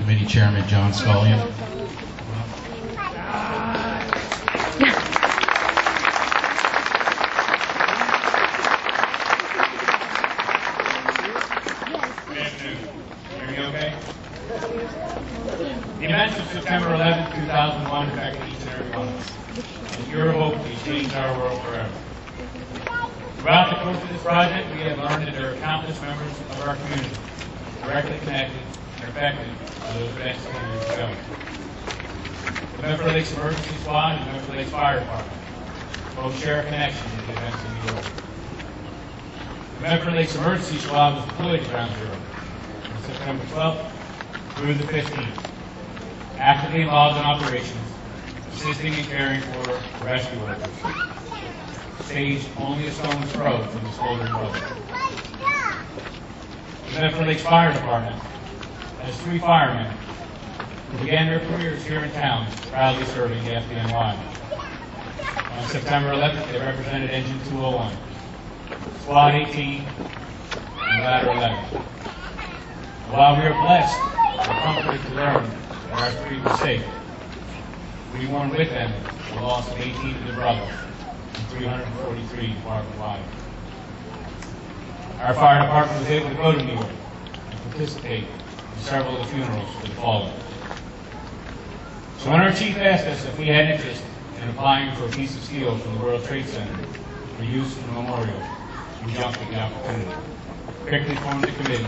Committee Chairman John Scullion. The events of September 11, 2001 affected each and every one of us, and irrevocably changed our world forever. Throughout the course of this project, we have learned that there are countless members of our community directly connected and affected by those events 20 years ago. The Medford Lakes Emergency Squad and the Medford Lakes Fire Department both share a connection to the events in New York. The Medford Lakes Emergency Squad was deployed to Ground Zero on September 12th through the 15th, actively involved in operations, assisting and caring for rescue workers, staged only a stone's throw from the smoldering rubble. The Medford Lakes Fire Department has 3 firemen who began their careers here in town, proudly serving the FDNY. On September 11th, they represented Engine 201, Squad 18, and Ladder 11. While we are blessed and comforted to learn that our 3 were safe, we mourn with them the loss of 18 of their brothers and 343 department lives. Our fire department was able to go to New York and participate in several of the funerals for the fallen. So when our chief asked us if we had interest in applying for a piece of steel from the World Trade Center for use in the memorial, we jumped at the opportunity. Quickly formed a committee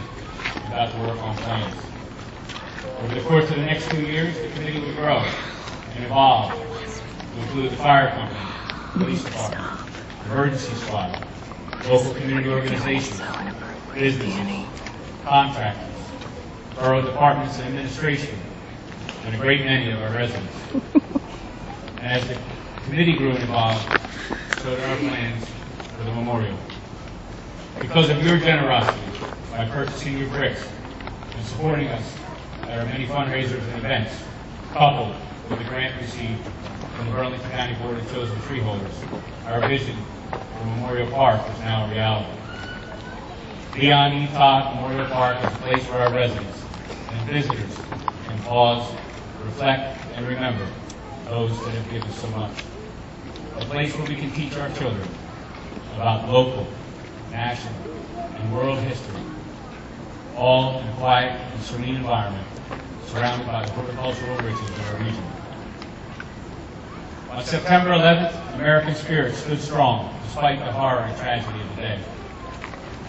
and got to work on plans. Over the course of the next 2 years, the committee would grow and evolve to include the fire company, police department, emergency squad, local community organizations, businesses, contractors, borough departments and administration, and a great many of our residents. And as the committee grew and evolved, so did our plans for the memorial. Because of your generosity by purchasing your bricks and supporting us at our many fundraisers and events, coupled with the grant received from the Burlington County Board of Chosen Freeholders, our vision for Memorial Park is now a reality. Beyond Todd Memorial Park is a place where our residents and visitors can pause, reflect, and remember those that have given so much. A place where we can teach our children about local, national, and world history, all in a quiet and serene environment surrounded by the horticultural riches of our region. On September 11th, American spirit stood strong despite the horror and tragedy of the day,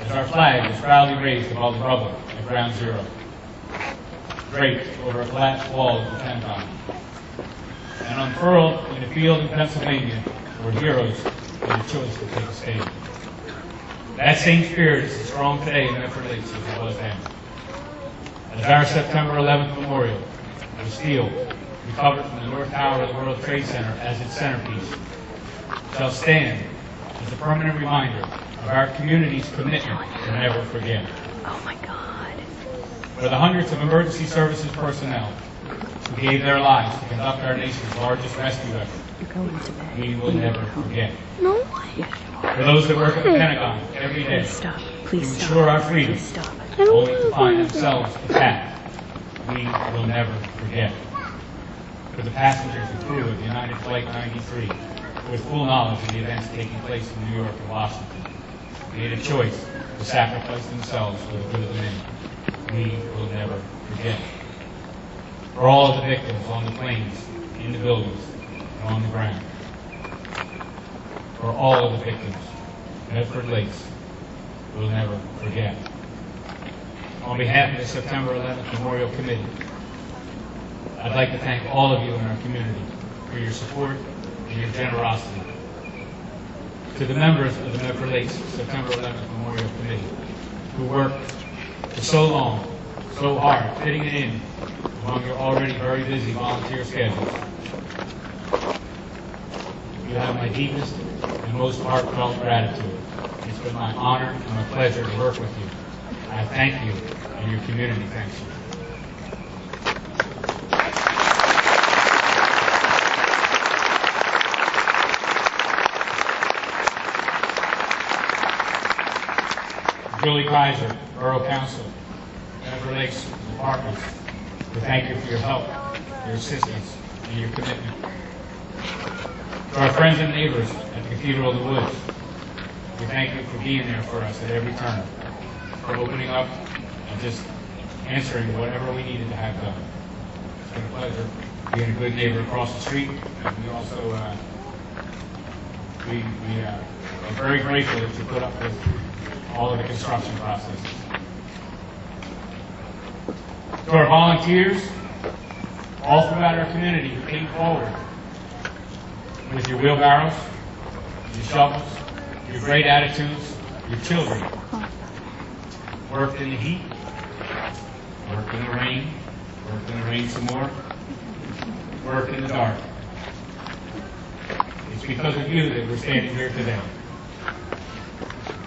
as our flag was proudly raised above the rubble at Ground Zero, draped over a collapsed wall of the Pentagon, and unfurled in a field in Pennsylvania where heroes made a choice to take a stand. That same spirit is as strong today in Medford Lakes as it was then. As our September 11th memorial, the steel recovered from the North Tower of the World Trade Center as its centerpiece, shall stand as a permanent reminder of our community's commitment to never forget. Oh my God. For the hundreds of emergency services personnel who gave their lives to conduct our nation's largest rescue effort, we will never forget. No. For those that work at the Pentagon every day to ensure our freedom, only to find themselves attacked, we will never forget. For the passengers and crew of United Flight 93, with full knowledge of the events taking place in New York and Washington, made a choice to sacrifice themselves for the good of the many, we will never forget. For all of the victims on the planes, in the buildings, and on the ground. For all of the victims, Medford Lakes will never forget. On behalf of the September 11th Memorial Committee, I'd like to thank all of you in our community for your support and your generosity. To the members of the Medford Lakes September 11th Memorial Committee, who worked for so long, so hard, fitting it in among your already very busy volunteer schedules, you have my deepest and most heartfelt gratitude. It's been my honor and my pleasure to work with you. I thank you, and your community thanks you. Julie Kaiser, Borough Council, Medford Lakes Department, We thank you for your help, your assistance, and your commitment. To our friends and neighbors at the Cathedral of the Woods, we thank you for being there for us at every turn, for opening up and just answering whatever we needed to have done. It's been a pleasure being a good neighbor across the street, and we also we are very grateful that you put up with all of the construction processes. To our volunteers, all throughout our community, who came forward with your wheelbarrows, your shovels, your great attitudes, your children, worked in the heat, worked in the rain some more, worked in the dark. It's because of you that we're standing here today.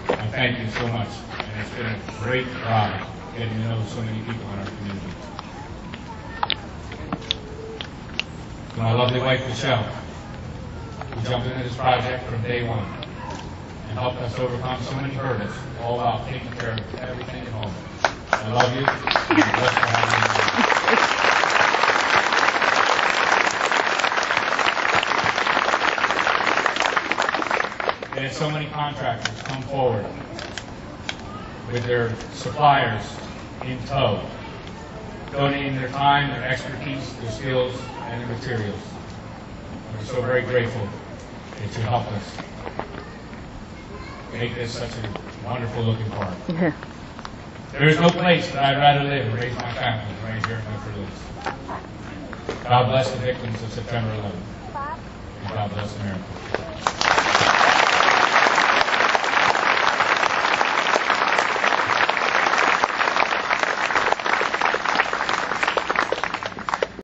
I thank you so much, and it's been a great ride getting to know so many people in our community. To my lovely wife, Michelle, who jumped into this project from day one and helped us overcome so many hurdles, all while taking care of everything at home. I love you. And I'm blessed to have you. And so many contractors come forward with their suppliers in tow, donating their time, their expertise, their skills, and their materials. We're so very grateful that you helped us make this such a wonderful looking park. There is no place that I'd rather live and raise my family than right here in Medford Lakes. God bless the victims of September 11th. And God bless America.